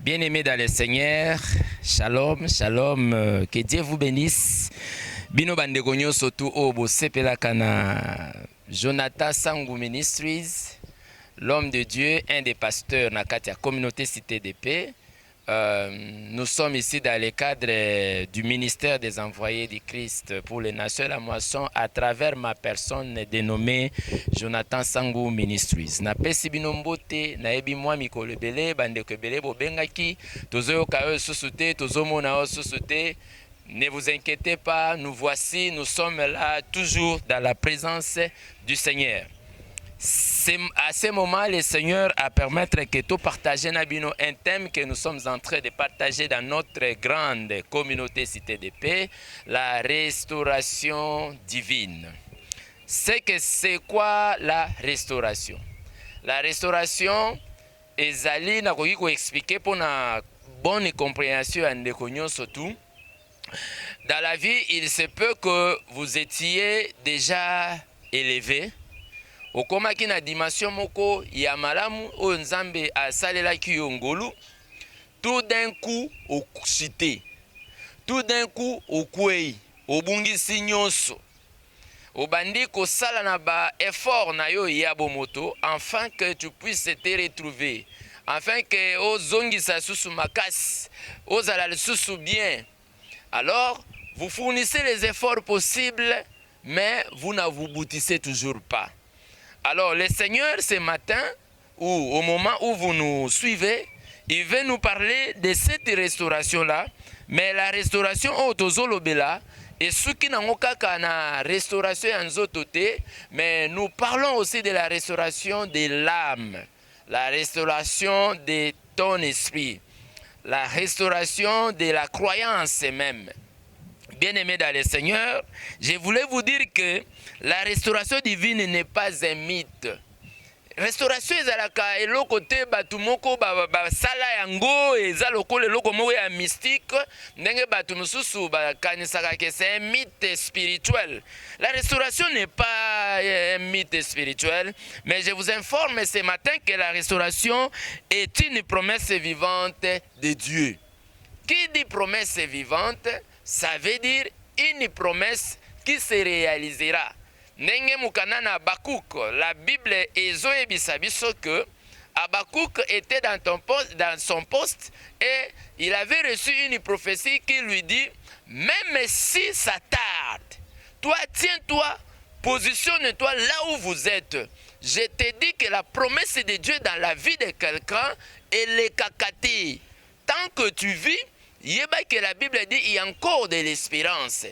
Bien-aimés dans le Seigneur, shalom, shalom, que Dieu vous bénisse. Bino bandegonyo sotu obo sepelaka na Jonathan Sangou Ministries, l'homme de Dieu, un des pasteurs na kati ya communauté Cité de Paix. Nous sommes ici dans le cadre du ministère des envoyés du Christ pour les nations et la moisson à travers ma personne dénommée Jonathan Sangou Ministries. Na pesi bino mbote na ebi mwa mikolo ebele bandeko ebele bobengaki tozoyoka oyo susu te tozomona oyo susu te. Ne vous inquiétez pas, nous voici, nous sommes là toujours dans la présence du Seigneur. C'est à ce moment, le Seigneur a permettre que tout partager un thème que nous sommes en train de partager dans notre grande communauté Cité de Paix, la restauration divine. C'est quoi la restauration? La restauration, ezali na koki ko expliquer pour na bonne compréhension en surtout. Dans la vie, il se peut que vous étiez déjà élevé. Okomaki na dimension moko ya malamu o nzambe asalelaki yo ngolu, tout d'un coup okushite, tout d'un coup okwei, obungisi nyonso, obandi kosala na ba effort na yo ya bomoto, afin que tu puisses te retrouver, afin que ozongisa susu makasi, ozala susu bien. Alors, vous fournissez les efforts possibles, mais vous n'aboutissez toujours pas. Alors, le Seigneur, ce matin, ou au moment où vous nous suivez, il veut nous parler de cette restauration-là, mais la restauration au Tozolobela, et ce qui n'a pas na restauration en zototé, mais nous parlons aussi de la restauration de l'âme, la restauration de ton esprit, la restauration de la croyance même. Bien-aimés dans le Seigneur, je voulais vous dire que la restauration divine n'est pas un mythe. Restauration ezalaka eloko te batu moko sala yango eza lokolo eloko moko ya mystique ndenge batu mususu bakanisaka que c'est un mythe spirituel. La restauration n'est pas un mythe spirituel, mais je vous informe ce matin que la restauration est une promesse vivante de Dieu. Qui dit promesse vivante, ça veut dire une promesse qui se réalisera. Nenge mukanana Habakkuk, la Bible ezoyebisa biso que Habakkuk était dans son poste et il avait reçu une prophétie qui lui dit, même si ça tarde, toi tiens-toi, positionne-toi là où vous êtes. Je te dis que la promesse de Dieu dans la vie de quelqu'un, elle est kakati. Tant que tu vis, yeba que la Bible dit il y a encore de l'espérance.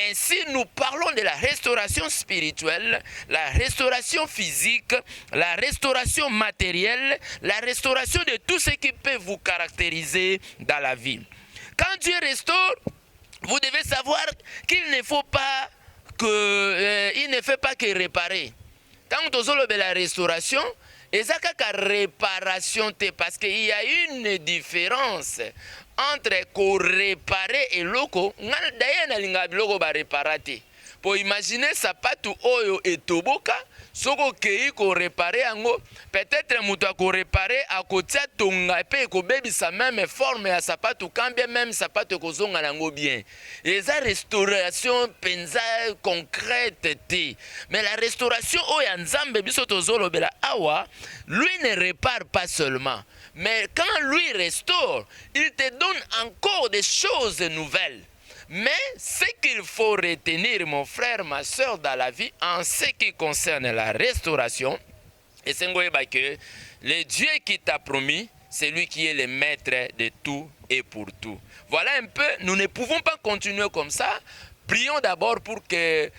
Ainsi, nous parlons de la restauration spirituelle, la restauration physique, la restauration matérielle, la restauration de tout ce qui peut vous caractériser dans la vie. Quand Dieu restaure, vous devez savoir qu'il ne faut pas que, il ne fait pas que réparer. Tant que vous avez la restauration, et ça réparation, parce qu'il y a une différence entre réparer et loko. D'ailleurs, nalinga biloko ba réparate. Pour imaginer sapatu oyo etoboka, soko kei ko réparer ango, peut-être muto ko réparer a kotia tonga pe ko bebi sa même forme ya sapatu quand bien même sapatu ko zonga nango bien. Et ça restauration penza concrète te. Mais la restauration oyo nzambe biso tozolo bela awa, lui ne répare pas seulement. Mais quand lui restaure, il te donne encore des choses nouvelles. Mais ce qu'il faut retenir, mon frère, ma soeur, dans la vie, en ce qui concerne la restauration, et c'est que le Dieu qui t'a promis, c'est lui qui est le maître de tout et pour tout. Voilà un peu, nous ne pouvons pas continuer comme ça. Prions d'abord pour que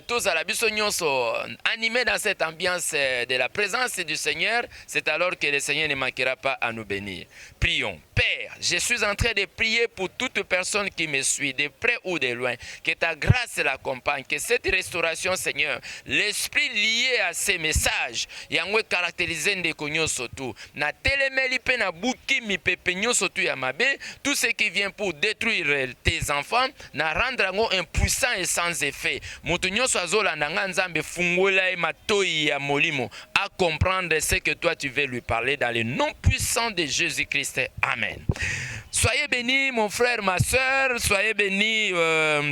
tous à la Bissognon soient animés dans cette ambiance de la présence du Seigneur. C'est alors que le Seigneur ne manquera pas à nous bénir. Prions. Père, je suis en train de prier pour toute personne qui me suit, de près ou de loin. Que ta grâce l'accompagne. Que cette restauration, Seigneur, l'esprit lié à ces messages, yangwe caractérisé de konyo sotu. Na telemeli pe na buki mi pepenyo sotu yamabe. Tout ce qui vient pour détruire tes enfants, na rendre un puissant et sans effet. Moto nyonso azolanda nga nzambe fungola e matoi ya molimo à comprendre ce que toi tu veux lui parler dans le nom puissant de Jésus-Christ. Amen. Soyez bénis, mon frère, ma soeur. Soyez bénis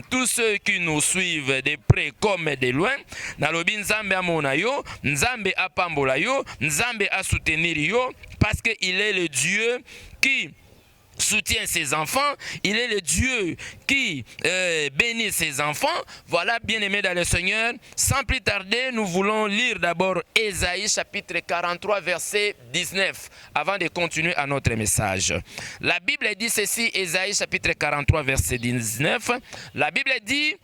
tous ceux qui nous suivent de près comme de loin. Nalobi nzambe amona yo, nzambe apambola yo, nzambe a soutenir yo, parce qu'il est le Dieu qui soutient ses enfants, il est le Dieu qui bénit ses enfants. Voilà, bien-aimés dans le Seigneur, sans plus tarder, nous voulons lire d'abord Ésaïe chapitre 43 verset 19 avant de continuer à notre message. La Bible dit ceci, Ésaïe chapitre 43 verset 19. La Bible dit,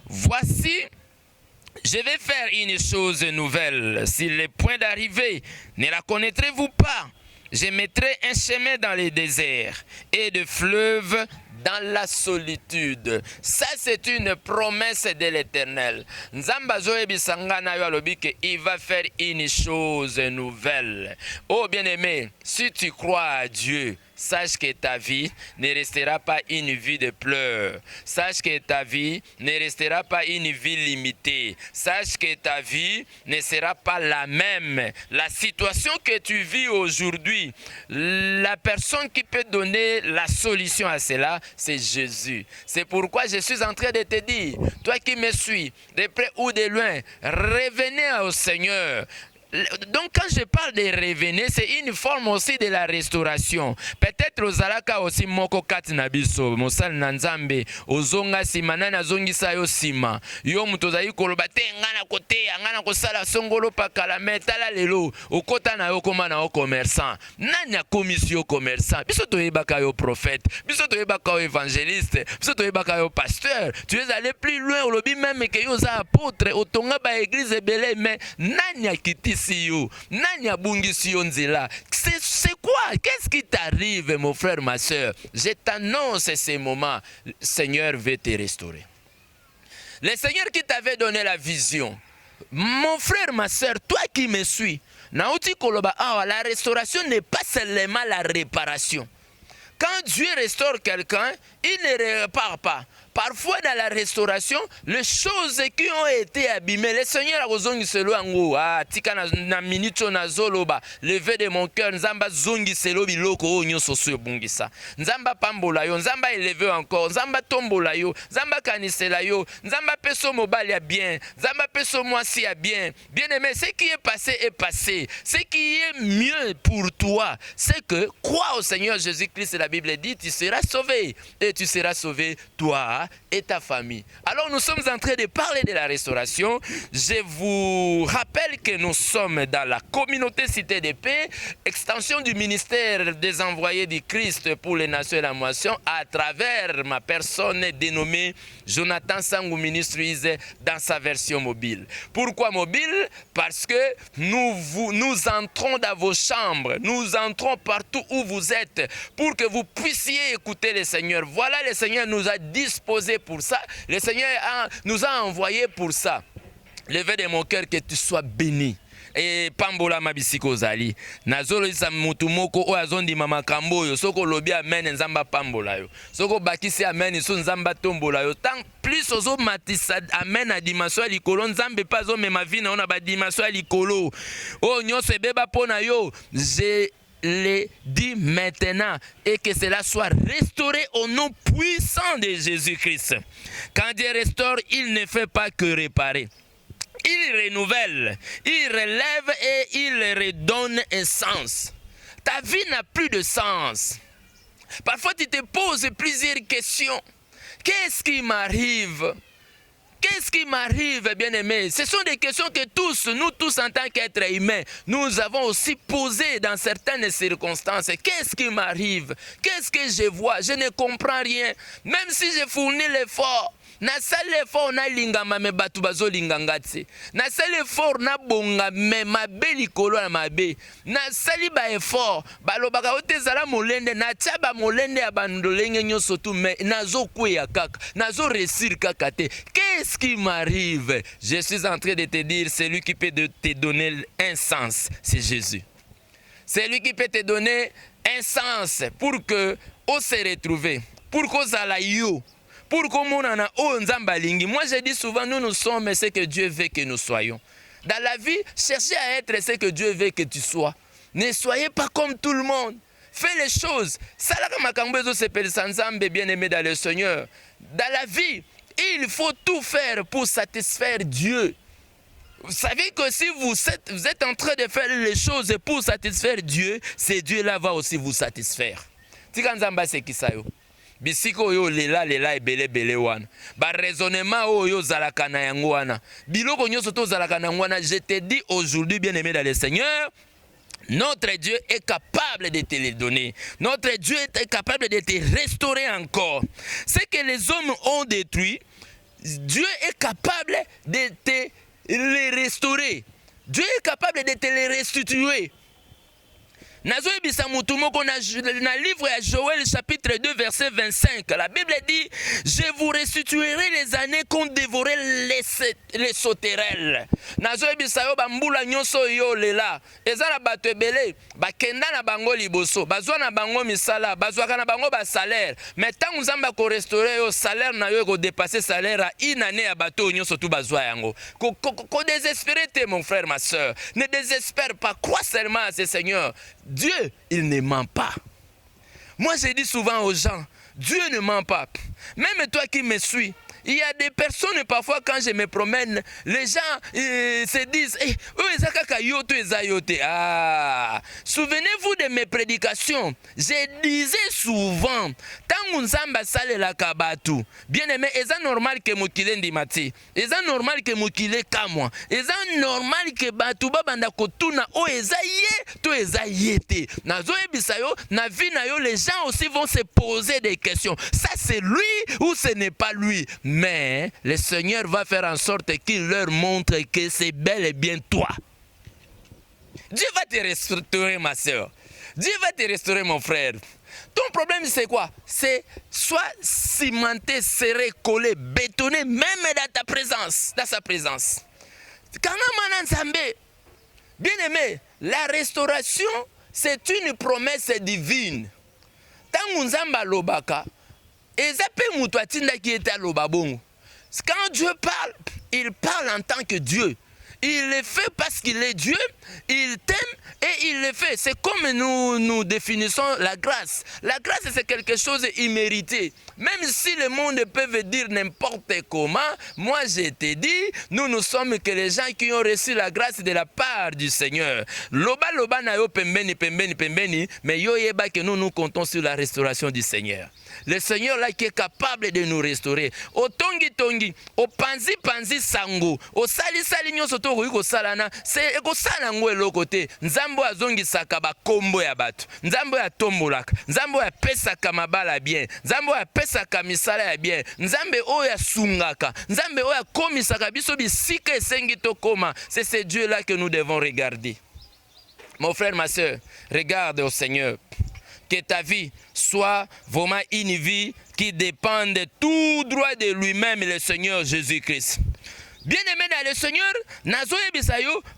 voici, je vais faire une chose nouvelle. S'il est point d'arrivée, ne la connaîtrez-vous pas? Je mettrai un chemin dans les déserts et de fleuves dans la solitude. Ça, c'est une promesse de l'Éternel. Nzamba zoe bisangana yo alobi que il va faire une chose nouvelle. Oh bien-aimé, si tu crois à Dieu, sache que ta vie ne restera pas une vie de pleurs. Sache que ta vie ne restera pas une vie limitée. Sache que ta vie ne sera pas la même. La situation que tu vis aujourd'hui, la personne qui peut donner la solution à cela, c'est Jésus. C'est pourquoi je suis en train de te dire, toi qui me suis, de près ou de loin, revenez au Seigneur. Donc quand je parle de revenir, c'est une forme aussi de la restauration. Peut-être aux alaka aussi moko kati na biso, mosal nanzambe, ozonga sima nana zongi sa yo sima. Yo mutozai koloba te ngana kote, ngana kosala songolo pakala metala lelo, okota na yo koma na yo commerçant. Nani a commission commerçant? Biso to yebaka yo prophète, biso to yebaka yo évangéliste, biso to yebaka yo pasteur. Tu es allé plus loin, olobi même que yo za apôtre, otonga ba église belé, mais nani a quitté c'est quoi? Qu'est-ce qui t'arrive, mon frère, ma soeur? Je t'annonce ces moments. Le Seigneur veut te restaurer. Le Seigneur qui t'avait donné la vision. Mon frère, ma soeur, toi qui me suis, la restauration n'est pas seulement la réparation. Quand Dieu restaure quelqu'un, il ne répare pas. Parfois dans la restauration, les choses qui ont été abîmées, le Seigneur a zongi selo ango, tika na minute na zoloba, levé de mon cœur, nzamba zongi selo biloko o nyoso so bungisa. Nzamba pambola yo, nzamba élevé encore, nzamba tombola yo, nzamba kanisela yo, nzamba peso mobali a bien, nzamba peso mwasi a bien. Bien-aimé, ce qui est passé est passé. Ce qui est mieux pour toi, c'est que crois au Seigneur Jésus-Christ, la Bible dit, tu seras sauvé. Et tu seras sauvé, toi et ta famille. Alors nous sommes en train de parler de la restauration. Je vous rappelle que nous sommes dans la communauté Cité de Paix, extension du ministère des envoyés du Christ pour les nations et la moisson, à travers ma personne dénommée Jonathan Sangou Ministries dans sa version mobile. Pourquoi mobile? Parce que nous entrons dans vos chambres, nous entrons partout où vous êtes pour que vous puissiez écouter le Seigneur. Voilà, le Seigneur nous a disposé pour ça. Le Seigneur nous a envoyé pour ça. Levez de mon cœur que tu sois béni. Et pambola mabisiko zali nazolo isa mutu moko o azondi mama kambo yo soko lobi amen nzamba pambola yo soko bakisi amen so nzamba tombola yo tant plus ozo matisa amen a dimension likolo nzambe pas zo mema vie na ona ba dimension likolo o nyonso ebeba pona yo je le dit maintenant et que cela soit restauré au nom puissant de Jésus-Christ. Quand Dieu restaure, il ne fait pas que réparer. Il renouvelle, il relève et il redonne un sens. Ta vie n'a plus de sens. Parfois tu te poses plusieurs questions. Qu'est-ce qui m'arrive? Qu'est-ce qui m'arrive, bien-aimé? Ce sont des questions que nous tous en tant qu'êtres humains, nous avons aussi posées dans certaines circonstances. Qu'est-ce qui m'arrive? Qu'est-ce que je vois? Je ne comprends rien. Même si je fournis l'effort, na sali effort na lingama me batu bazo linganga te. Na sali effort na bonga me mabe likolo na mabe. Na sali ba effort balobaka otezala molende na taba molende ya bandolenge nyoso tu me nazo kweya kaka. Nazo réussir kaka te. Qu'est-ce qui m'arrive? Je suis en train de te dire, celui qui peut te donner un sens, c'est Jésus. C'est lui qui peut te donner un sens pour que on se retrouve, pour qu'on s'ala yo. pour qu'on oh nzamba lingi. Moi je dis souvent, nous sommes ce que Dieu veut que nous soyons. Dans la vie, cherchez à être ce que Dieu veut que tu sois. Ne soyez pas comme tout le monde. Fais les choses. Bien-aimé dans le Seigneur. Dans la vie, il faut tout faire pour satisfaire Dieu. Vous savez que si vous êtes en train de faire les choses pour satisfaire Dieu, ce Dieu-là va aussi vous satisfaire. Tikanzamba c'est qui ça yo? Bisiko yo lela ebele wana. Ba raisonnement oyo zalaka na yango wana. Biloko nyonso to zalaka na wana, je te dis aujourd'hui bien-aimé dans le Seigneur, notre Dieu est capable de te les donner. Notre Dieu est capable de te restaurer encore. Ce que les hommes ont détruit, Dieu est capable de te les restaurer. Dieu est capable de te les restituer. Nazoe bisamutu moko na livre à Joël chapitre 2 verset 25. La Bible dit, je vous restituerai les années qu'ont dévoré les sauterelles. Nazoe bisayo bambula nyonso yo lela. Eza na bato ebele bakenda na bango liboso, bazwa na bango misala, bazwa na bango ba salaire. Mais tant nzamba ko restaurer yo salaire na yo ko dépasser salaire à une année ya bato nyonso tu bazwa yango. Ko désespérer te mon frère ma sœur. Ne désespère pas, crois seulement à ce Seigneur. Dieu, il ne ment pas. Moi, je dis souvent aux gens, Dieu ne ment pas. Même toi qui me suis, il y a des personnes, parfois, quand je me promène, les gens se disent, souvenez-vous de mes prédications. Je disais souvent, bien aimé, est-ce normal que Moukile Ndimati? Est-ce normal que Moukile Kamwa? Est-ce normal que Batouba Bandakotuna o Ezaye, to Ezayete? Nazo Ebisayo, na vie na yo, les gens aussi vont se poser des questions. Ça c'est lui ou ce n'est pas lui? Mais le Seigneur va faire en sorte qu'il leur montre que c'est bel et bien toi. Dieu va te restaurer, ma soeur. Dieu va te restaurer, mon frère. Ton problème, c'est quoi? C'est soit cimenté, serré, collé, bétonné, même dans ta présence, dans sa présence. Bien aimé, la restauration, c'est une promesse divine. Tant Nzamba lobaka, quand Dieu parle, il parle en tant que Dieu. Il le fait parce qu'il est Dieu, il t'aime et il le fait. C'est comme nous définissons la grâce. La grâce, c'est quelque chose d'immérité. Même si le monde peut dire n'importe comment, moi je te dis, nous sommes que les gens qui ont reçu la grâce de la part du Seigneur. Loba loba na yo pembeni, mais yo yeba que nous comptons sur la restauration du Seigneur. Le Seigneur là qui est capable de nous restaurer. Au tongi, au panzi sango, au sali nyoso to ko salana, c'est ko salango elo côté. Nzambo azongi sakaba kombo ya batu. Nzambo ya tombolaka, nzambo ya pesaka mabala bien. Nzambo ya pesaka misala ya bien. Nzambe oya sungaka, nzambe oya komisaka biso bisika esengi to koma. C'est ce Dieu là que nous devons regarder. Mon frère, ma soeur, regarde au Seigneur. Que ta vie soit vraiment une vie qui dépend de tout droit de lui-même, le Seigneur Jésus-Christ. Bien-aimé dans le Seigneur,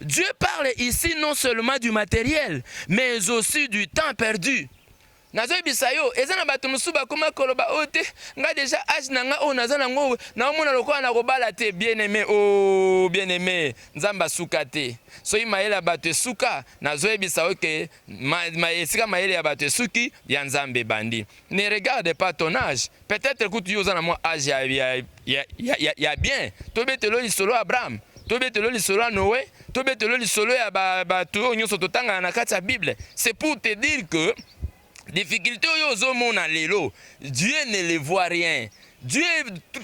Dieu parle ici non seulement du matériel, mais aussi du temps perdu. Nazo bisayo ezana batu musuba kuma koloba ote nga déjà âge nanga o nazana ngo na omona lokwa na kobala te bien-aimé bien-aimé nzamba sukate so imaela batu suka nazo bisayo ke esika maele ya batu suki ya nzambe bandi. Ne regarde pas ton âge, peut-être que tu uzana mo âge ya bien to betelo li solo Abraham, to betelo li solo Noé, to betelo li solo ya batu nyonso totanga na kati ya Bible. C'est pour te dire que difficulté au lelo, Dieu ne les voit rien. Dieu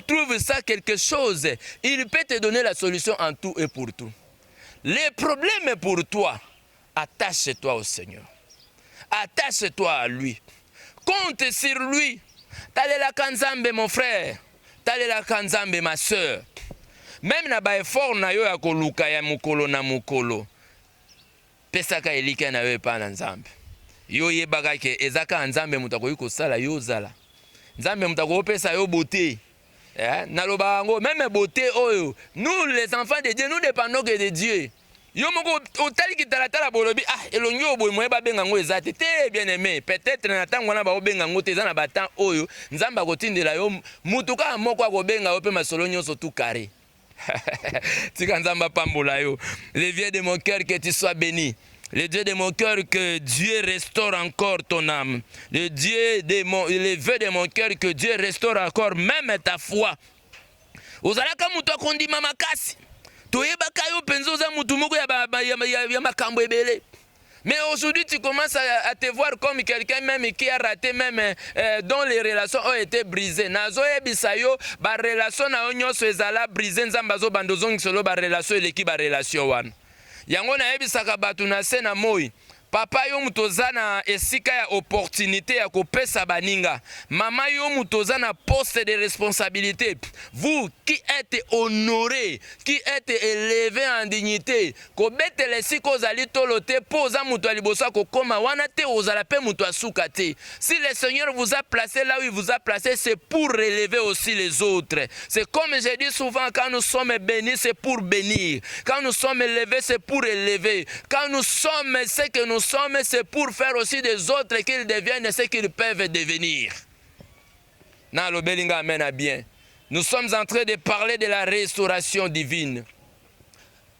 trouve ça quelque chose. Il peut te donner la solution en tout et pour tout. Les problèmes pour toi, attache-toi au Seigneur. Attache-toi à lui. Compte sur lui. Talela kanzambe mon frère. Talela kanzambe ma soeur. Même na ba effort na yo ya koluka ya mukolo na mukolo. Pesaka elika na yo pa na nzambe. Yo yebaka ke ezaka nzambe mutako yuko sala yo zala. Nzambe mutako pesa yo beauté. Na loba ngo même beauté oyo. Nous les enfants de Dieu, nous dépendons que de Dieu. Yo moko otali ki talatala bolobi elongi oboy moye ba benga ngo ezate te bien aimé peut-être na tango na ba obenga ngo te za na batan oyo nzamba kotindela yo mutuka moko akobenga yo pe masolo nyonso tout carré. Tika nzamba pambola yo. Le Dieu de mon cœur, que tu sois béni. Le Dieu de mon cœur, que Dieu restaure encore ton âme. Le vœu de mon cœur, que Dieu restaure encore même ta foi. Ozalaka mutu akondima makasi. Toyebaka yo penzo za mutu moko ya makambo ebele. Mais aujourd'hui, tu commences à te voir comme quelqu'un même qui a raté, même dont les relations ont été brisées. Nazo ebisayo, ba relation na onyo so ezala brisé nzambazo bandozong solo ba relation eleki ba relation wan. Yango na ebisaka batu na se na moi. Papa yo mutoza na esika ya opportunité ya kopesa baninga. Mama yo mutoza na poste de responsabilité. Vous qui êtes honorés, qui êtes élevés en dignité, kobete lesi kozali tolote poza muto alibosa kokoma wana te ozala pe muto asuka te. Si le Seigneur vous a placé là où il vous a placé, c'est pour relever aussi les autres. C'est comme je dis souvent, quand nous sommes bénis, c'est pour bénir. Quand nous sommes élevés, c'est pour élever. Quand nous sommes ce que nous sommes, c'est pour faire aussi des autres qu'ils deviennent ce qu'ils peuvent devenir. Dans le Belinga amène à bien. Nous sommes en train de parler de la restauration divine.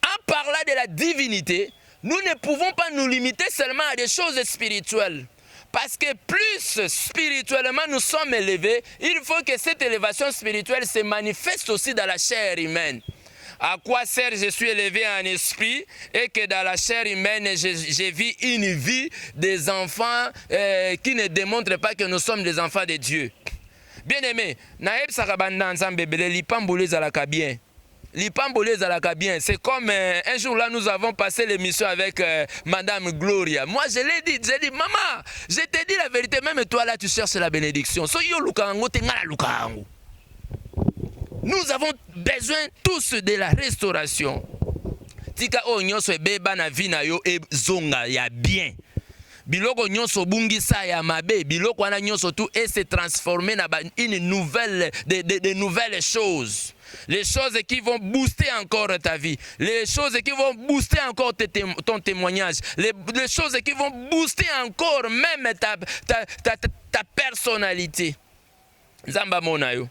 En parlant de la divinité, nous ne pouvons pas nous limiter seulement à des choses spirituelles. Parce que plus spirituellement nous sommes élevés, il faut que cette élévation spirituelle se manifeste aussi dans la chair humaine. À quoi sert je suis élevé en esprit et que dans la chair humaine, je vis une vie des enfants qui ne démontrent pas que nous sommes des enfants de Dieu. Bien aimé, naeb sakabanda nzambe bele lipambole zalaka bien. Lipambole zalaka bien. C'est comme un jour là nous avons passé l'émission avec Madame Gloria. Moi je l'ai dit, maman, je t'ai dit la vérité, même toi là tu cherches la bénédiction. So yo lukango te ngala lukango. Nous avons besoin tous de la restauration. Tika o nyonso ebeba na vie na yo ezonga ya bien. Biloko nyonso bungisa ya mabe, biloko wana nyonso tout et se transformer na une nouvelle de nouvelles choses. Les choses qui vont booster encore ta vie, les choses qui vont booster encore ton témoignage, les choses qui vont booster encore même ta personnalité. Nzamba mona yo.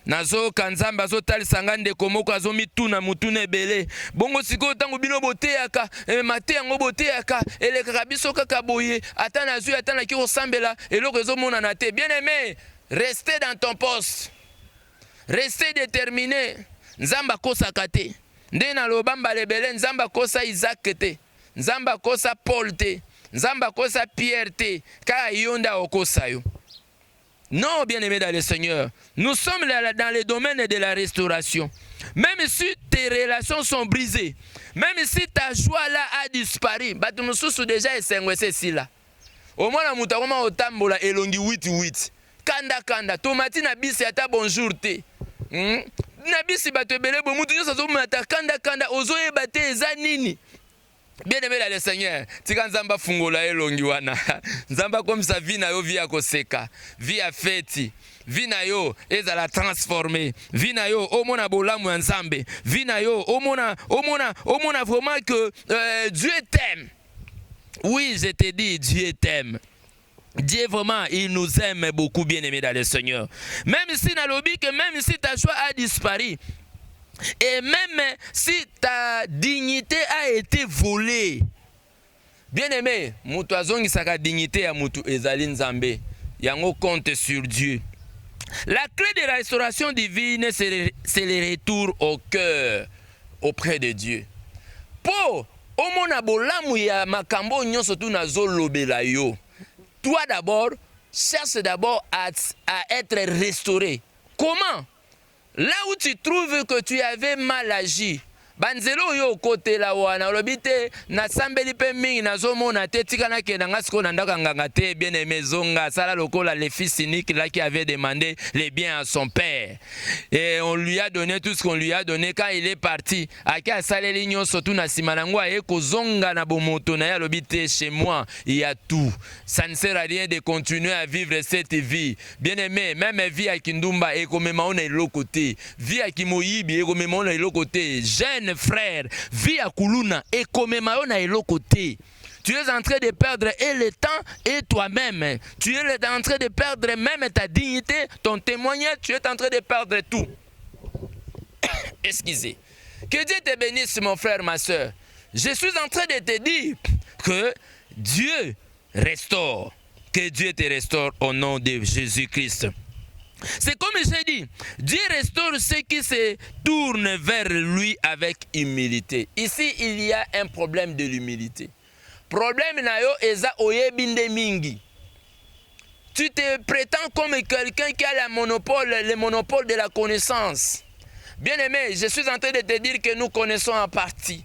Nazo kanzamba zo tali sangande komoko azo mituna mutune bele bongo siko tango bino boteaka mate yango boteaka eleka biso kaka boye ata na zui ata na ki osambela eloko ezo mona na te. Bien aimé, restez dans ton poste, restez déterminé. Nzamba kosa kate nde na lobamba lebele nzamba kosa Isaac te, nzamba kosa Paul te, nzamba kosa Pierre te, ka yonda okosa yo. Non, bien-aimés dans le Seigneur, nous sommes dans le domaine de la restauration. Même si tes relations sont brisées, même si ta joie là a disparu, bah tu nous soucies déjà et c'est là. Au moins la moutaroma au tambola elongi 8-8. Kanda, tomati na bisi ata bonjour te. Na bisi bato ebele bo mutu nyoso zo mata kanda ozo ebate eza nini. Bien-aimé dans le Seigneur, tika nzamba fungola elongi wana. Nzamba comme ça vie na yo vie akoseka, vie a feti, vie na yo ezala transformer, vie na yo omona bolamu ya nzambe, vie na yo omona vraiment que Dieu t'aime. Oui, je te dis, Dieu t'aime. Dieu vraiment, il nous aime beaucoup, bien-aimé dans le Seigneur. Même si na lobi que même si ta joie a disparu, et même si ta dignité a été volée, bien aimé, mutu azongi saka dignité ya mutu ezali nzambe. Yango compte sur Dieu. La clé de la restauration divine, c'est le retour au cœur auprès de Dieu. Po omona bolamu ya makambo nyonso tu nazolobela yo. Toi d'abord, cherche d'abord à être restauré. Comment? Là où tu trouves que tu avais mal agi, banzelo yo kote la wana lobite na sambeli pe mingi na zomona te tika na ke nga siko na ndaka nganga te. Bien aimé zonga sala lokola le fils unique là qui avait demandé les biens à son père et on lui a donné tout ce qu'on lui a donné. Quand il est parti aka saleli nyonso tu na simanangwa e ko zonga na bomoto na ya lobite chez moi il y a tout. Ça ne sert à rien de continuer à vivre cette vie. Bien aimé, même vie à kindumba et comme on est l'autre côté, vie à kimoyibi et comme on est l'autre côté, jeune jeune frère, vie à kuluna et comme maona et l'autre côté. Tu es en train de perdre et le temps et toi-même. Tu es en train de perdre même ta dignité, ton témoignage, tu es en train de perdre tout. Excusez. Que Dieu te bénisse, mon frère, ma soeur. Je suis en train de te dire que Dieu restaure. Que Dieu te restaure au nom de Jésus-Christ. C'est comme j'ai dit, Dieu restaure ceux qui se tournent vers lui avec humilité. Ici, il y a un problème de l'humilité. Problème nayo eza oyebinde mingi. Tu te prétends comme quelqu'un qui a le monopole de la connaissance. Bien aimé, je suis en train de te dire que nous connaissons en partie.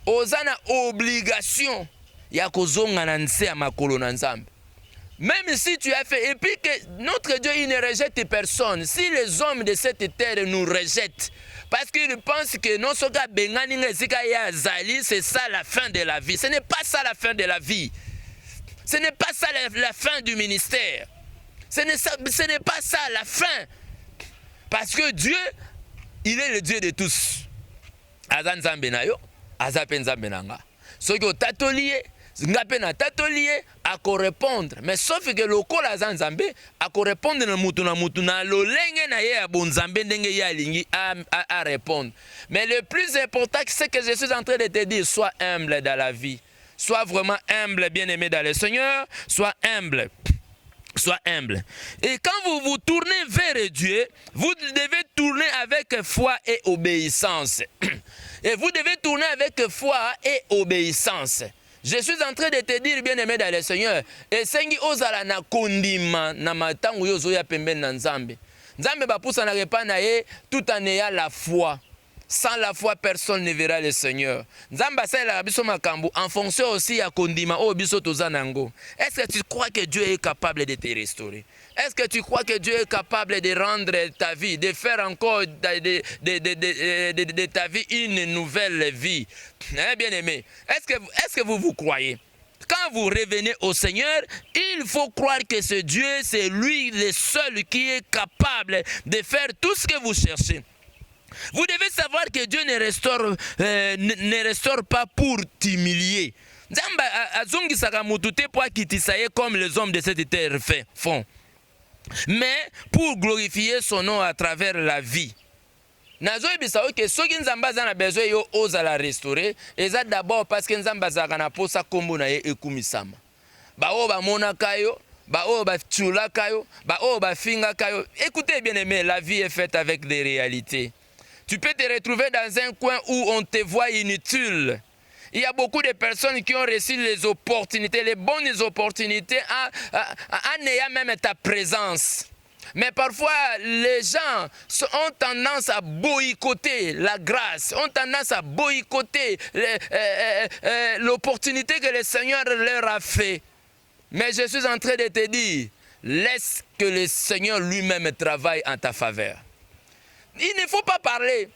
Ozana obligation ya kozonga na nse ya makolo na nzambe. Même si tu as fait, et puis que notre Dieu, il ne rejette personne. Si les hommes de cette terre nous rejettent, parce qu'ils pensent que non, c'est ça la fin de la vie. Ce n'est pas ça la fin de la vie. Ce n'est pas ça la fin du ministère. Ce n'est pas ça la fin. Parce que Dieu, il est le Dieu de tous. Azan Zambenayo, Azapen Zambenanga. Ce qui est tatolié, Ngapena tatolié, à correspondre. Mais sauf que le col à Zanzambe, à correspondre na mutuna, le lenge na ye a bon Zambé ndenge ya lingi à répondre. Mais le plus important, c'est que je suis en train de te dire, sois humble dans la vie. Sois vraiment humble, bien-aimé dans le Seigneur. Sois humble. Sois humble. Et quand vous vous tournez vers Dieu, vous devez tourner avec foi et obéissance. Et vous devez tourner avec foi et obéissance. Je suis en train de te dire, bien-aimé dans le Seigneur, et sengi ozala na kondima na matangu yozo ya pembeni na Nzambe. Nzambe bapusa na repa na ye tout en ayant la foi. Sans la foi, personne ne verra le Seigneur. Nzamba sa la biso makambu en fonction aussi à kondima o biso tozanango. Est-ce que tu crois que Dieu est capable de te restaurer? Est-ce que tu crois que Dieu est capable de rendre ta vie, de faire encore de ta vie une nouvelle vie? Hein, bien aimé, est-ce que vous croyez? Quand vous revenez au Seigneur, il faut croire que ce Dieu, c'est lui le seul qui est capable de faire tout ce que vous cherchez. Vous devez savoir que Dieu ne restaure pas pour t'humilier. Nzamba azongisaka mutu te po akitisa ye comme les hommes de cette terre font. Mais pour glorifier son nom à travers la vie. Nazo ebisa que soki nzamba za na besoin yo oza la restaurer, eza d'abord parce que nzamba za kana posa kombo na ye ekumisama. Ba o ba monaka yo, ba o ba tshulaka yo, ba o ba fingaka yo. Écoutez bien aimé, la vie est faite avec des réalités. Tu peux te retrouver dans un coin où on te voit inutile. Il y a beaucoup de personnes qui ont reçu les opportunités, les bonnes opportunités en ayant même ta présence. Mais parfois, les gens ont tendance à boycotter la grâce, ont tendance à boycotter l'opportunité que le Seigneur leur a fait. Mais je suis en train de te dire, laisse que le Seigneur lui-même travaille en ta faveur. Il ne faut pas parler,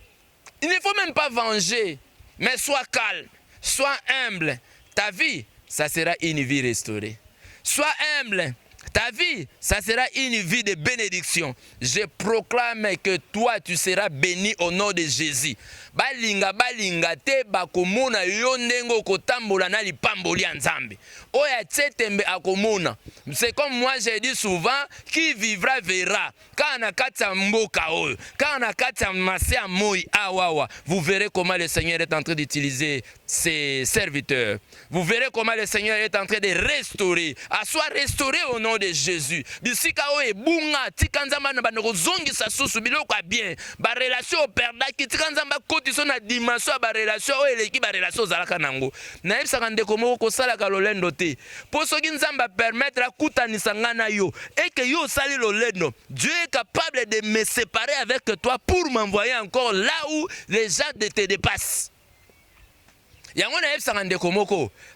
il ne faut même pas venger, mais sois calme, sois humble. Ta vie, ça sera une vie restaurée. Sois humble. Ta vie, ça sera une vie de bénédiction. Je proclame que toi, tu seras béni au nom de Jésus. Balinga te bakomona yondengo kotambola na lipamboli ya Nzambe. Oya tsetembe akomona. C'est comme moi j'ai dit souvent, qui vivra verra. Quand on a kata mboka oyo, quand on a kata masia moi awawa, vous verrez comment le Seigneur est en train d'utiliser ses serviteurs. Vous verrez comment le Seigneur est en train de restaurer. À soit restauré au nom de Jésus. Bisika oye bunga tikanzamba na banoko zongi sa susu biloko bien. Ba relation perda ki tikanzamba kotiso na dimension ba relation oye leki ba relation zalaka nango. Na yebisa kande komo ko sala ka lolendo te. Po soki nzamba permettre akutanisa ngana yo et que yo sali lolendo. Dieu est capable de me séparer avec toi pour m'envoyer encore là où les gens te dépassent.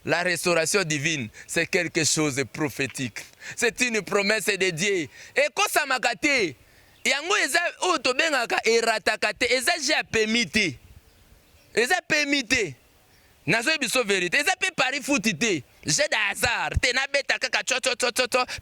La restauration divine, c'est quelque chose de prophétique. C'est une promesse de Dieu. Et quand ça m'a gâté, yango eza otobengaka eratakate, eza ja permité. Eza permité. Nazo biso vérité. Ça peut pari foutité. J'ai de hasard. Tena beta kaka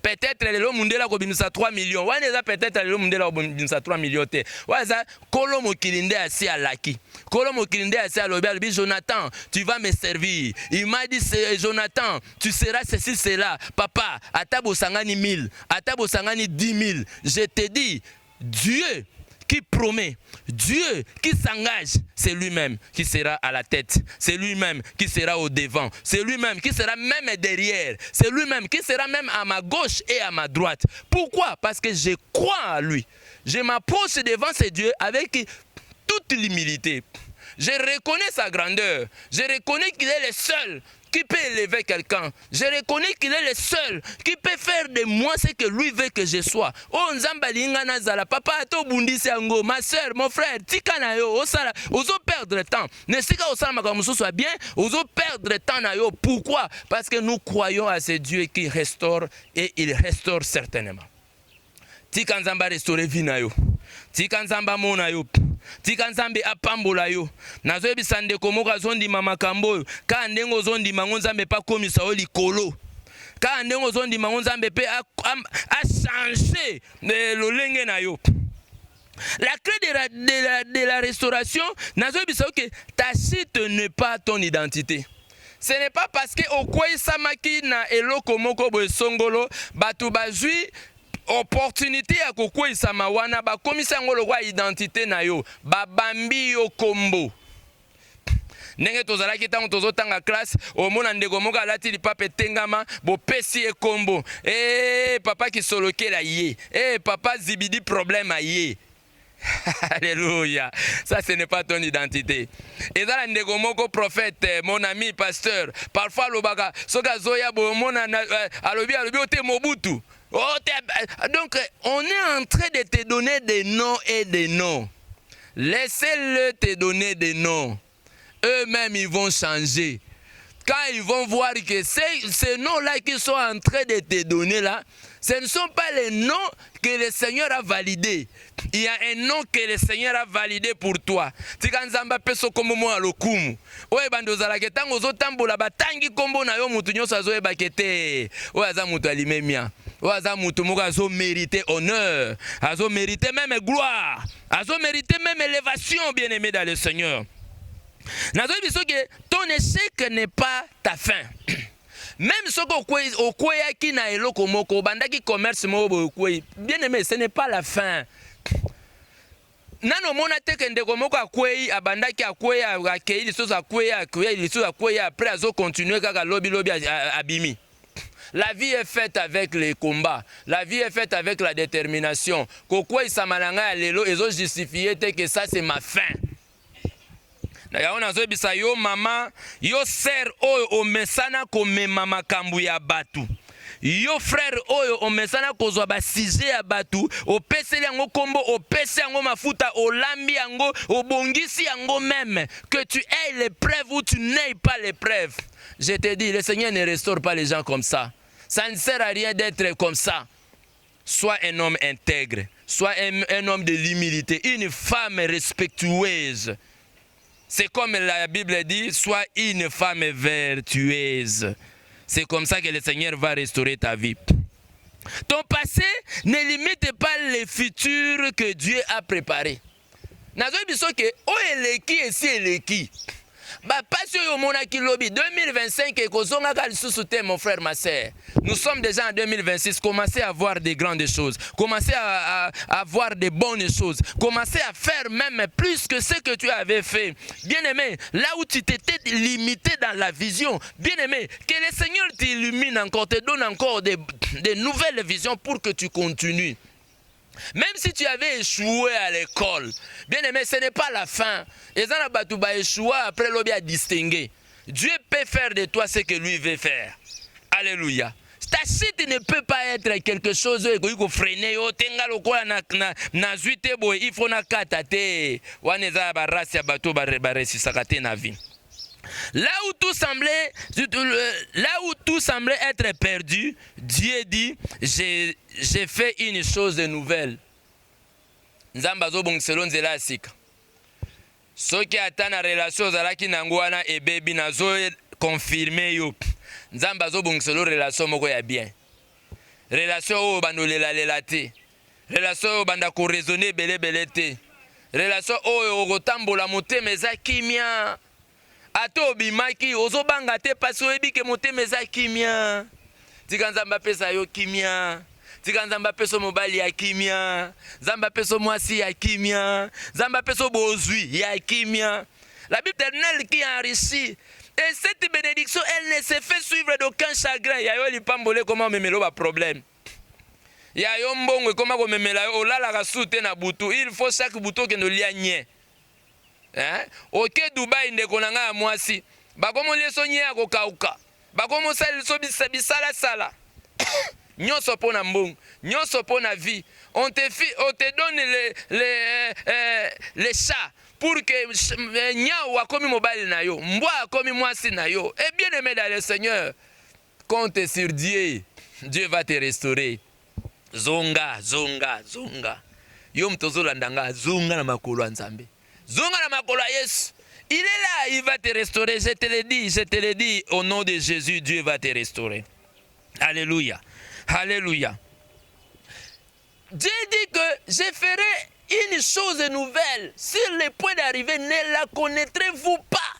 peut-être le mundela ko bimisa 3 millions. Wana za peut-être le mundela ko bimisa 3 millions te. Waza kolo mokilinde asi alaki. Kolo mokilinde asi alobi Jonathan, tu vas me servir. Il m'a dit Jonathan, tu seras ceci cela. Papa, atabo sangani 1000, atabo sangani 10 000. Je te dis Dieu qui promet, Dieu qui s'engage, c'est lui-même qui sera à la tête, c'est lui-même qui sera au devant, c'est lui-même qui sera même derrière, c'est lui-même qui sera même à ma gauche et à ma droite. Pourquoi? Parce que je crois à lui. Je m'approche devant ce Dieu avec toute l'humilité. Je reconnais sa grandeur, je reconnais qu'il est le seul qui peut élever quelqu'un. Je reconnais qu'il est le seul qui peut faire de moi ce que lui veut que je sois. Oh, nzamba linga nazala, papa ato bundisi yango, ma soeur, mon frère, tika na yo, osala, ozo perdre temps. Ne sika osala makamuso soit bien, ozo perdre temps na yo. Pourquoi? Parce que nous croyons à ce Dieu qui restaure et il restaure certainement. Tika nzamba restaurer vie na yo. Tika nzamba mona yo. Tika nzambe apambola yo. Nazo yebisa ndeko moko azondima makambo oyo. Ka ndengo ozondima ngo nzambe pa komisa yo likolo. Ka ndengo ozondima ngo nzambe pe a changer lolenge na yo. La clé de la restauration, nazo yebisa que ta chute n'est pas ton identité. Ce n'est pas parce que okwei samaki na eloko moko boye songolo batu bazui opportunité ya kokwisa mawana ba komisa ngolo kwa identité na yo babambi yo kombo ndenge tozalaki tango tozotanga classe omona ndeko moko alati lipape tengama bopesi e kombo papa kisolokela ye papa zibidi problème a ye. Alléluia. Ça, ce n'est pas ton identité. Et dans le moko prophète, mon ami pasteur, parfois l'obaga, soga zoya bo mon alobi ote mobutu. Donc, on est en train de te donner des noms et des noms. Laissez-le te donner des noms. Eux-mêmes, ils vont changer. Quand ils vont voir que ces noms-là qu'ils sont en train de te donner là, ce ne sont pas les noms que le Seigneur a validés. Il y a un nom que le Seigneur a validé pour toi. Tikanzamba peso kombo mo alokumu. Oye bandozala ketango zotambola batangi kombo na yo mutu nyoso azoye bakete. Oye aza mutu alimemia. Oye aza mutu moko azo mériter honneur, azo mériter même gloire, azo mériter même élévation, bien-aimé dans le Seigneur. Nazo biso que ton échec n'est pas ta fin. Même ce qu'on a qui na eloko moko bandaki commerce mo bien aimé, ce n'est pas la fin. Nano mona teke ndeko moko akwei abandaki akwei akei lisoza akwei lisoza akwei après azo continuer kaka lobby abimi. La vie est faite avec les combats. La vie est faite avec la détermination. Kokwei samalanga lelo ezo justifier que ça c'est ma fin. D'ailleurs, on a dit yo mama, yo sœur oyo omesana komema makambu ya batu. Yo frère oyo omesana kozwa ba sujet ya batu, opeseli yango kombo, opesi yango mafuta, olambi yango, obongisi yango même. Que tu aies l'épreuve ou tu n'aies pas l'épreuve. Je te dis, le Seigneur ne restaure pas les gens comme ça. Ça ne sert à rien d'être comme ça. Sois un homme intègre, sois un homme de l'humilité, une femme respectueuse. C'est comme la Bible dit, sois une femme vertueuse. C'est comme ça que le Seigneur va restaurer ta vie. Ton passé ne limite pas le futur que Dieu a préparé. Nazo biso ke o eleki esi eleki. Ba passion yo mona ki lobi 2025 et kozonga ka lisusu te mon frère ma sœur. Nous sommes déjà en 2026, commencez à voir des grandes choses, commencez à voir des bonnes choses, commencez à faire même plus que ce que tu avais fait. Bien-aimé, là où tu t'étais limité dans la vision, bien-aimé, que le Seigneur t'illumine encore, te donne encore des nouvelles visions pour que tu continues. Même si tu avais échoué à l'école, bien aimé, ce n'est pas la fin. Et ça n'a échoué après l'objet à distinguer. Dieu peut faire de toi ce que lui veut faire. Alléluia. Ta chute ne peut pas être quelque chose qui peut freiner. Il faut na katate. Waneza barasi bato baresi sakate na vie. Là où tout semblait être perdu, Dieu dit, j'ai fait une chose de nouvelle. Nzamba zo bong selon zela sika. soki ata na relation ozalaki nango wana ebebi nazo confirme yo nzambe azobongisa lo relation moko ya bien, relation oyo bandolela te, relation oyo banda koraisonne ebelebele te, relation oyo okotambola motema eza kimia, ata obimaki ozobanga te pasi oyebi ke motema eza kimia. Tika nzambe apesa yo kimia, tika nzambe apesa mobali ya kimia, nzambe apesa mwasi ya kimia, nzambe apesa bozwi ya kimia. La Bible éternelle qui enrichit. Et cette bénédiction, elle ne se fait suivre d'aucun chagrin. Ya yo lipambole comment memelo ba problème. Ya yo mbongo comment ko memela yo olala ka soute na butu. Il faut chaque butu que no lia nye. Hein? OK Dubai ndeko nanga mwasi. Bakomo leso nye ko kauka. Bakomo sala so bisala sala. Nyonso pona mbongo, nyonso pona vie. On te donne les chats pour que nyao akomi mobile na yo, mbwa akomi mwasi na yo. Et bien aimé dans le Seigneur, compte sur Dieu. Dieu va te restaurer. Zonga. Yo mtozolandanga zonga na makolo nzambe. Zonga na makolo Yesu. Il est là, il va te restaurer. Je te le dis, au nom de Jésus, Dieu va te restaurer. Alléluia. Alléluia. Dieu dit que je ferai une chose nouvelle. Sur le point d'arriver, ne la connaîtrez-vous pas.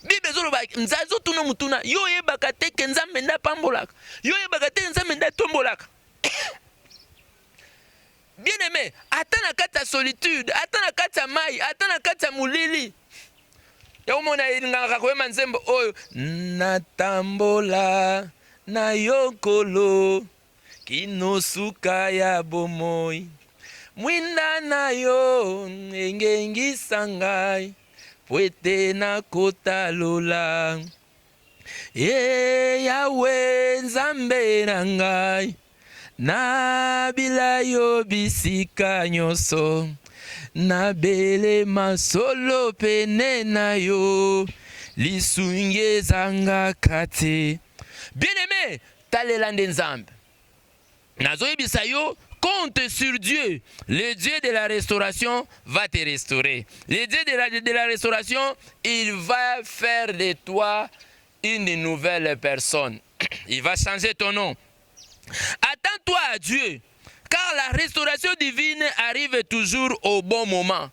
Bible zoloba nzazo tuna mutuna yo yebaka te ke nzambe nda pambolaka. Yo yebaka te nzambe nda tombolaka. Bien aimé, atana kata solitude, atana kata mai, atana kata mulili. Ya umona inganga kwema nzembo oyo natambola na yokolo kinosuka ya bomoi mwinda na yo engengisa ngai pwete na kotalola Yawe nzambe na ngai nabila yo bisika nyonso nabele masolo pene na yo lisunge zanga kate. Bien-aimé, talelande nzambe nazoyebisa yo, compte sur Dieu. Le Dieu de la restauration va te restaurer. Le Dieu de la restauration, il va faire de toi une nouvelle personne. Il va changer ton nom. Attends-toi à Dieu, car la restauration divine arrive toujours au bon moment.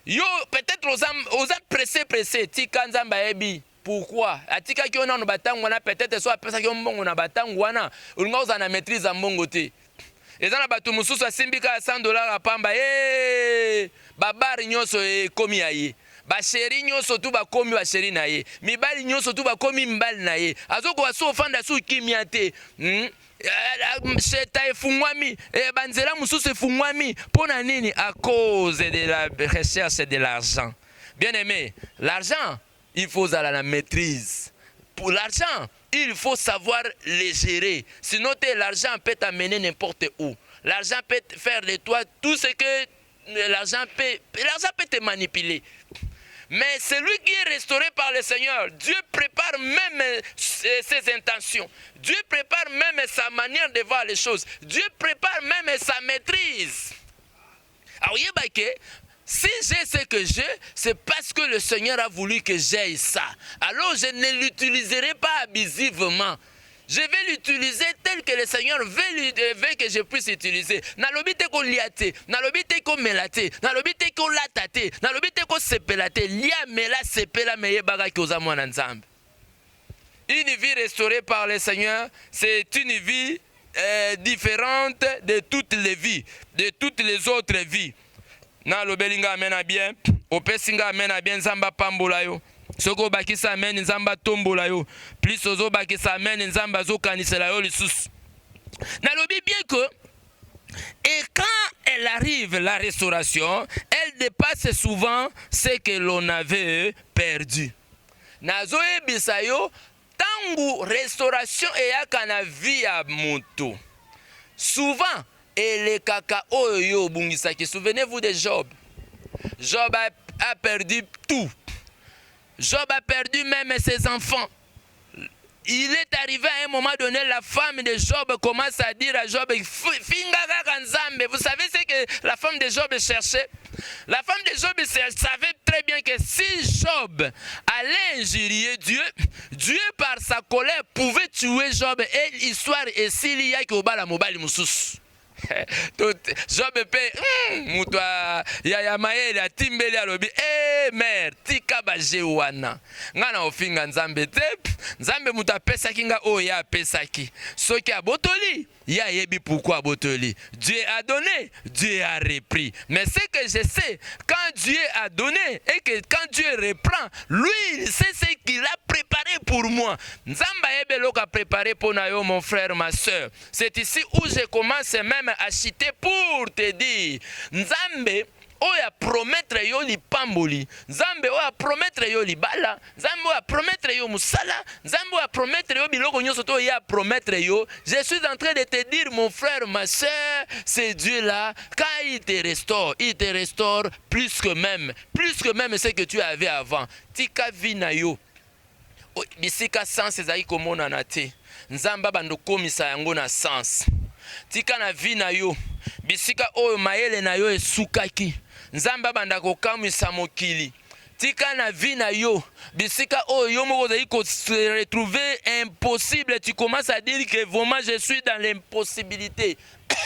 Yo, peut-être aux pressé, tika nzamba ebi. Pourquoi? Atika ki ona no batangwana peut-être soit pesa ki mbongo na batangwana, ulinga oza na maîtrise ya mbongo te. Eza na bato mususu asimbika $100 apamba, babari nyonso komi aye. Ba chéri nyonso tu ba komi ba chéri na ye. Mibali nyonso tu ba komi mbali na ye. Azoko aso ofanda su kimia te. Sheta efungwami, banzela mususu efungwami. Pona nini? À cause de la recherche de l'argent. Bien aimé, l'argent, il faut la maîtrise. Pour l'argent, il faut savoir les gérer. Sinon, l'argent peut t'amener n'importe où. L'argent peut faire de toi tout ce que l'argent peut te manipuler. Mais celui qui est restauré par le Seigneur, Dieu prépare même ses intentions. Dieu prépare même sa manière de voir les choses. Dieu prépare même sa maîtrise. Alors, si j'ai ce que j'ai, c'est parce que le Seigneur a voulu que j'aie ça. Alors, je ne l'utiliserai pas abusivement. Je vais l'utiliser tel que le Seigneur veut que je puisse utiliser. Nalobite ko liate, nalobite ko melate, nalobite ko latate, nalobite ko sepelate, lia mela sepela meye baga koza mwana nzambe. Une vie restaurée par le Seigneur, c'est une vie différente de toutes les vies, de toutes les autres vies. Na lobelinga amena bien, opesinga amena bien nzamba pambola yo. Soko bakisa amen nzamba tombola yo. Plus ozo bakisa amen nzamba zo kanisela yo lisusu. Na lobi bien que et quand elle arrive la restauration, elle dépasse souvent ce que l'on avait perdu. Nazo ebisa yo tangu restauration eyaka na vie ya moto. Souvent et les kaka oyo bungisaki. Souvenez-vous de Job. Job a perdu tout. Job a perdu même ses enfants. Il est arrivé à un moment donné, la femme de Job commence à dire à Job, Finga Nzambe. Vous savez ce que la femme de Job cherchait? La femme de Job savait très bien que si Job allait injurier Dieu, Dieu par sa colère pouvait tuer Job et l'histoire est s'il y a qui obala mobali mususu. Job pe mutwa ya maele atimbeli alobi mère tika baje wana ngana ofinga nzambe te nzambe muta pesa kinga o ya pesa ki soki abotoli ya yebi pourquoi abotoli. Dieu a donné, Dieu a repris. Mais ce que je sais, quand Dieu a donné et que quand Dieu reprend, lui il sait ce qu'il a préparé pour moi. Nzamba yebelo ka préparé pour nayo mon frère ma soeur. C'est ici où je commence même à citer pour te dire Nzambe oya promettre yo li pamboli, Nzambe oya promettre yo li bala, Nzambe oya promettre yo musala, Nzambe oya promettre yo biloko nyonso to ya promettre yo. Je suis en train de te dire mon frère, ma soeur, c'est Dieu là, quand il te restaure plus que même ce que tu avais avant. Tika vina yo. Bisika sens ezali komona na te. Nzamba bando komisa yango na sens. Tika na vina yo. Bisika oyo maele na yo esukaki. Nzamba banda kokamisa mokili. Tika na vie na yo. Bisika oyo yo moko zali ko se retrouver impossible. Tu commences à dire que vraiment je suis dans l'impossibilité.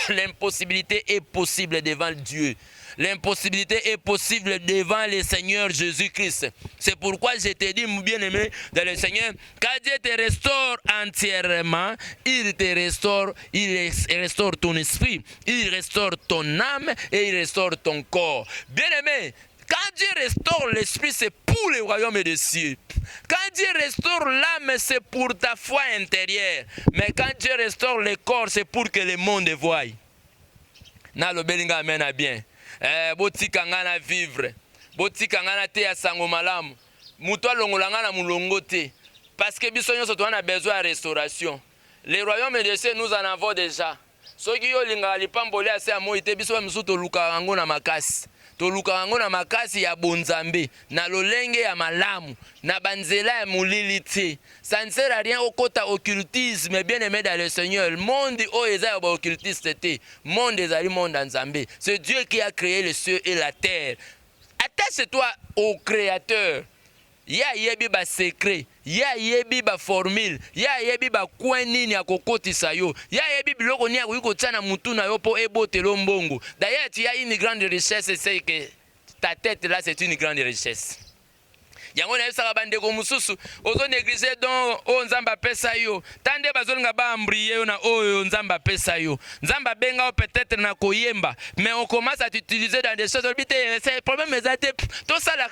L'impossibilité est possible devant Dieu. L'impossibilité est possible devant le Seigneur Jésus-Christ. C'est pourquoi je te dis, mon bien-aimé, dans le Seigneur, quand Dieu te restaure entièrement, il te restaure, il restaure ton esprit, il restaure ton âme et il restaure ton corps. Bien-aimé, quand Dieu restaure l'esprit, c'est pour le royaume des cieux. Quand Dieu restaure l'âme, c'est pour ta foi intérieure. Mais quand Dieu restaure le corps, c'est pour que le monde voie. Na lo belinga amena bien. Botika ngana vivre. Botika ngana te ya sango malamu. Muto alongolanga na mulongo te. Parce que biso nyonso to na besoin de restauration. Le royaume des cieux nous en avons déjà. Soki yo linga lipamboli ase amoyi te biso misu to luka ngo na makasi. To luka ngo na makasi ya bonzambe na lolenge ya malamu na banzela ya mulili te. Ça ne sert à rien au côté occultisme, bien aimé dans le Seigneur. Le monde où ils ont occultiste, monde des ali monde en Zambie. C'est Dieu qui a créé le ciel et la terre. Attache-toi au Créateur. Ya yebi ba secret, ya yebi ba formule, ya yebi ba kweni ni akokotisa yo, ya yebi biloko ni akoki kotia mutu na yo po ebotelo mbongo. D'ailleurs, tu as une grande richesse, c'est que ta tête là c'est une grande richesse. Yango na yebisaka bandeko mususu ozo négliger don o nzamba pesa yo tande bazolinga ba ambrier yo na oyo nzamba pesa yo nzamba benga peut-être na koyemba mais on commence à t'utiliser dans des choses c'est problème exact tout ça la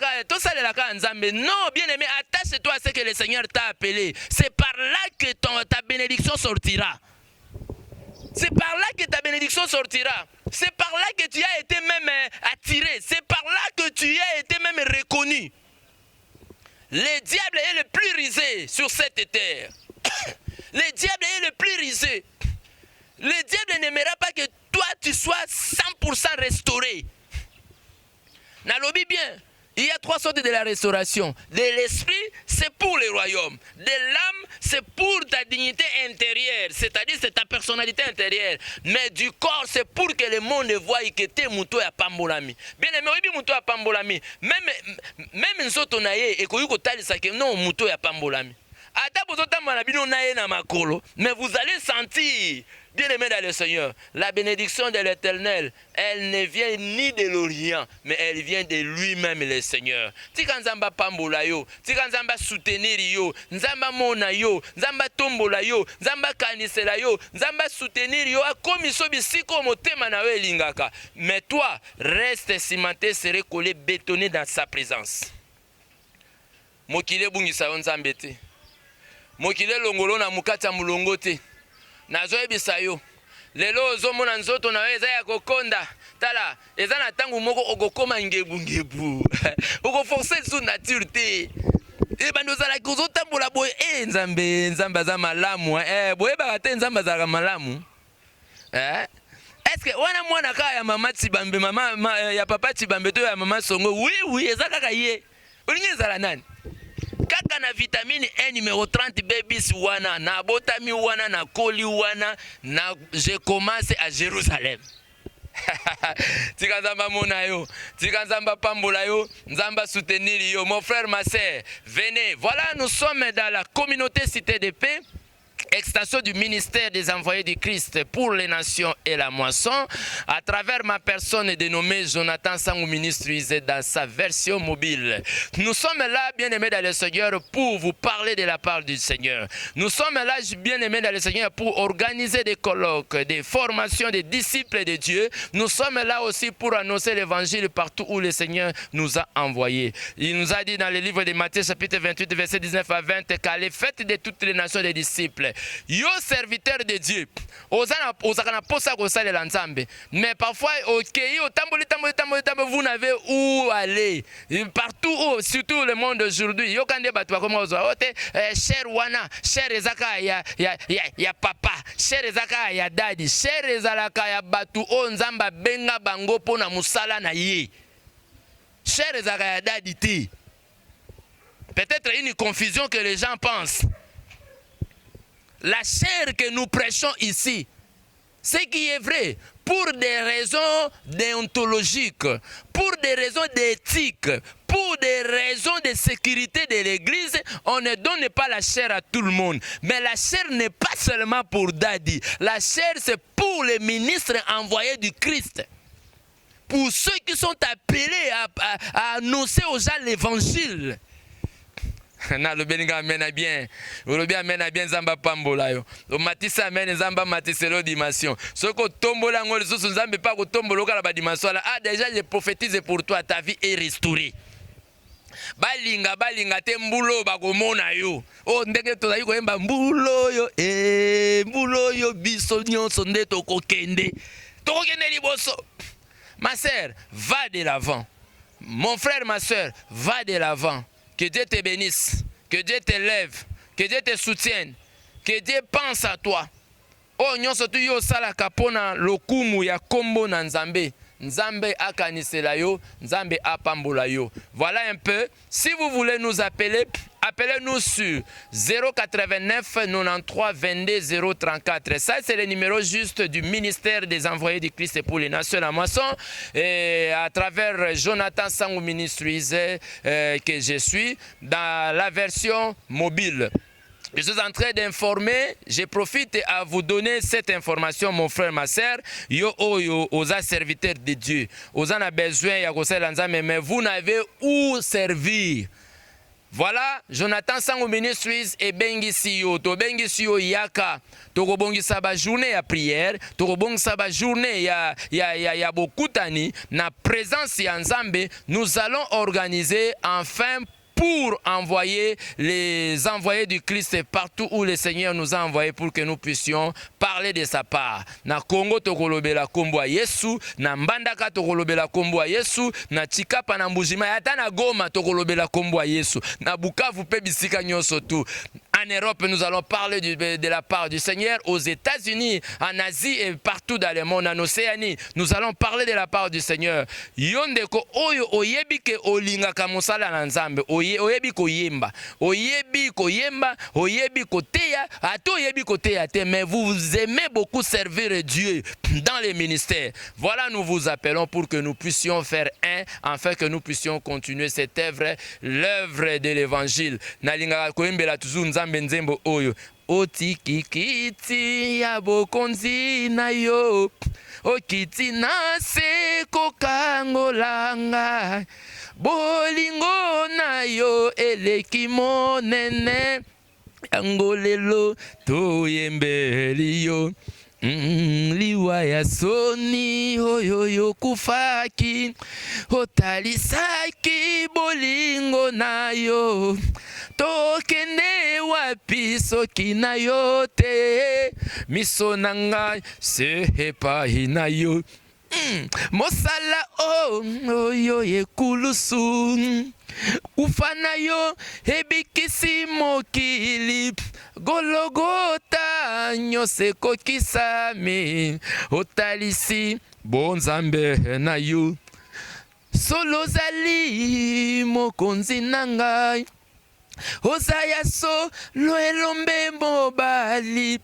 nzambe. Non, bien aimé, attache-toi à ce que le Seigneur t'a appelé. C'est par là que ta bénédiction sortira. C'est par là que ta bénédiction sortira. C'est par là que tu as été même attiré. C'est par là que tu as été même reconnu. Le diable est le plus risé sur cette terre. Le diable est le plus risé. Le diable n'aimera pas que toi tu sois 100% restauré. Nalobi bien. Il y a trois sortes de la restauration. De l'esprit, c'est pour le royaume. De l'âme, c'est pour ta dignité intérieure. C'est-à-dire, c'est ta personnalité intérieure. Mais du corps, c'est pour que le monde voie que tu es mouto à pambolami. Bien aimé, oui, mouto à pambolami. Même nzoto na ye, et koyuko talisa ke non mouto à pambolami. Mais vous allez sentir, bien aimé dans le Seigneur, la bénédiction de l'Éternel, elle ne vient ni de l'Orient, mais elle vient de lui-même, le Seigneur. Tika nzamba pambola yo, tika nzamba soutenir yo, nzamba mona yo, nzamba tombola yo, nzamba kanisela yo, nzamba soutenir yo, akomiso bisiko motema na yo lingaka. Mais toi, reste cimenté, serré, collé, bétonné dans sa présence. Mokile bungisa yo nzambe te. Mokile longolo na mukata mulongo te. Nazo ebisa yo. Lelo ozomona nzoto na eza ya kokonda. Tala, eza na tangu moko okokoma ngebu. Oko forcer sous nature te. E bando zala kozotambola boye nzambe za malamu. Boye ba te nzamba za malamu. Est-ce que wana mwana ka ya mama Tibambe mama ya papa Tibambe to ya mama Songo? Oui, eza kaka ye. Olingi zala nani? Kaka na vitamine E numéro 30 babies wana na botami wana na koli wana na je commence à Jérusalem. tika nzamba mona yo, tika nzamba pambola yo, nzamba soutenir yo. Mon frère, ma sœur, venez. Voilà, nous sommes dans la communauté Cité de Paix, extension du ministère des envoyés du Christ pour les nations et la moisson, à travers ma personne dénommée Jonathan Sangou Ministries dans sa version mobile. Nous sommes là, bien-aimés dans le Seigneur, pour vous parler de la part du Seigneur. Nous sommes là, bien-aimés dans le Seigneur, pour organiser des colloques, des formations des disciples de Dieu. Nous sommes là aussi pour annoncer l'évangile partout où le Seigneur nous a envoyés. Il nous a dit dans le livre de Matthieu, chapitre 28, verset 19 à 20, qu'à les fêtes de toutes les nations des disciples, yo serviteur de Dieu, mais parfois vous n'avez où aller. Partout, surtout le monde aujourd'hui, cher wana, cher ezaka ya papa, cher ezaka ya daddy, cher ezalaka ya batu o nzamba benga bango pona musala na ye. Cher ezaka ya daddy ti. Peut-être une confusion que les gens pensent. La chair que nous prêchons ici, ce qui est vrai, pour des raisons déontologiques, pour des raisons d'éthique, pour des raisons de sécurité de l'Église, on ne donne pas la chair à tout le monde. Mais la chair n'est pas seulement pour Daddy. La chair, c'est pour les ministres envoyés du Christ. Pour ceux qui sont appelés à annoncer aux gens l'Évangile. Na le beninga amena bien, le bien amena bien zamba pambola yo. O matisa amena zamba matiselo dimension. Soko tombola ngol susu nzambe pas ko tombolo kala ba dimension là. Ah déjà je prophétise pour toi, ta vie est restaurée. Balinga te mbulo bakomona yo. Oh ndenge to zayi ko yemba mbulo yo mbulo yo biso nyonso nde to kokende. To kokende liboso. Ma sœur, va de l'avant. Mon frère, ma sœur, va de l'avant. Que Dieu te bénisse, que Dieu te lève, que Dieu te soutienne, que Dieu pense à toi. Oh, nyonso tu yo sala kapona lokumu ya kombo na nzambe. Nzambe akanisela yo, nzambe apambola yo. Voilà un peu. Si vous voulez nous appeler, appelez-nous sur 089 93 22 034. Ça, c'est le numéro juste du ministère des envoyés du Christ pour les nations à moisson. Et à travers Jonathan Sangou Ministries que je suis dans la version mobile. Je suis en train d'informer, je profite à vous donner cette information, mon frère, ma sœur. Yo, aux serviteurs de Dieu. Aux en a besoin, mais vous n'avez où servir. Voilà, Jonathan Sangou Ministries et bengisi yo. To bengisi yo yaka. To bongisa ba journée ya prière. To bongisa ba journée ya bokutani. Na présence ya Nzambe, nous allons organiser enfin pour envoyer les envoyés du Christ partout où le Seigneur nous a envoyés pour que nous puissions parler de sa part. Na Congo tokolobela kombo ya Yesu, na Mbandaka tokolobela kombo ya Yesu, na Chikapa na Mbujima, ata na Goma tokolobela kombo ya Yesu, na Bukavu pe bisika nyonso tu. En Europe, nous allons parler de la part du Seigneur. Aux États-Unis, en Asie et partout dans le monde, en Océanie, nous allons parler de la part du Seigneur. Yondeko oyo oyebi ke olinga kamosala na Nzambe, oyebi ko yemba, oyebi ko yemba, oyebi ko teya, ato oyebi ko teya te, mais vous aimez beaucoup servir Dieu dans les ministères. Voilà, nous vous appelons pour que nous puissions faire un, afin que nous puissions continuer cette œuvre, l'œuvre de l'Évangile. Nalinga koyembela toujours Nzambe nzembo oyo. Otiki kiti ya bokonzi na yo, okiti na se kokangolanga, bolingo na yo eleki monene, angolelo toyembeli yo. Liwa ya soni oyoyo kufaki, otalisaki bolingo na yo, tokende wapi soki na yo te, miso na ngai se epai na yo. Mosala oyo ekulusu, ufana yo ebikisi mokili, Gologota nyose kokisami, otalisi bonzambe na yo, solo zali mokonzi na ngai, Ozayaso loelombe mobali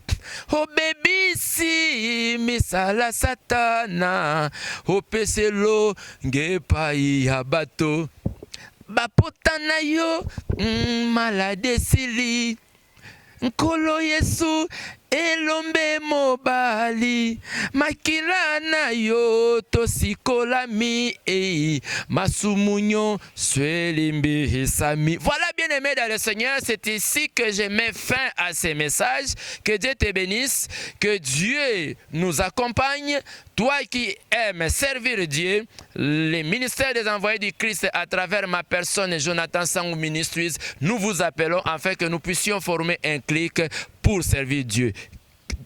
obebisi misala satana opeselo ngepai ya bato bapota na yo malade sili nkolo Yesu elombe mobali makila na yo tosikolami masumunyo swelimbi sami. Voilà, bien aimé dans le Seigneur, c'est ici que je mets fin à ces messages. Que Dieu te bénisse, que Dieu nous accompagne. Toi qui aimes servir Dieu, les ministères des envoyés du Christ à travers ma personne, Jonathan Sangou Ministries, nous vous appelons afin que nous puissions former un clic pour servir Dieu.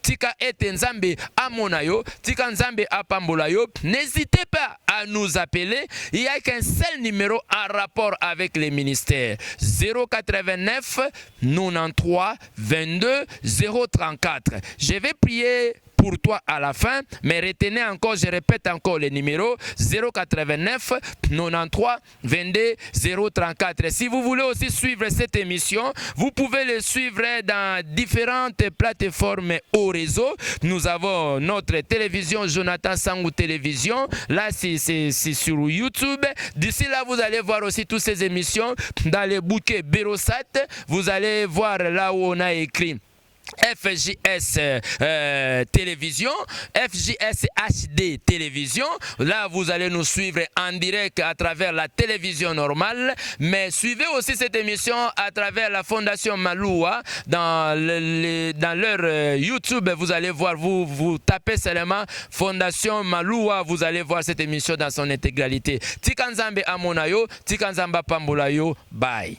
Tika ete nzambe amonayo, tika nzambe apambolayo. N'hésitez pas à nous appeler. Il n'y a qu'un seul numéro en rapport avec les ministères. 089 93 22 034. Je vais prier pour toi à la fin, mais retenez encore, je répète encore les numéros 089 93 22 034. Si vous voulez aussi suivre cette émission, vous pouvez le suivre dans différentes plateformes au réseau. Nous avons notre télévision Jonathan Sangou Télévision. Là, c'est sur YouTube. D'ici là, vous allez voir aussi toutes ces émissions dans les bouquets Berosat. Vous allez voir là où on a écrit FJS Télévision, FJS HD Télévision. Là, vous allez nous suivre en direct à travers la télévision normale. Mais suivez aussi cette émission à travers la Fondation Maloua. Dans leur YouTube, vous allez voir, vous tapez seulement Fondation Maloua, vous allez voir cette émission dans son intégralité. Tikanzambe Amonayo, Tikanzamba Pambolayo, bye.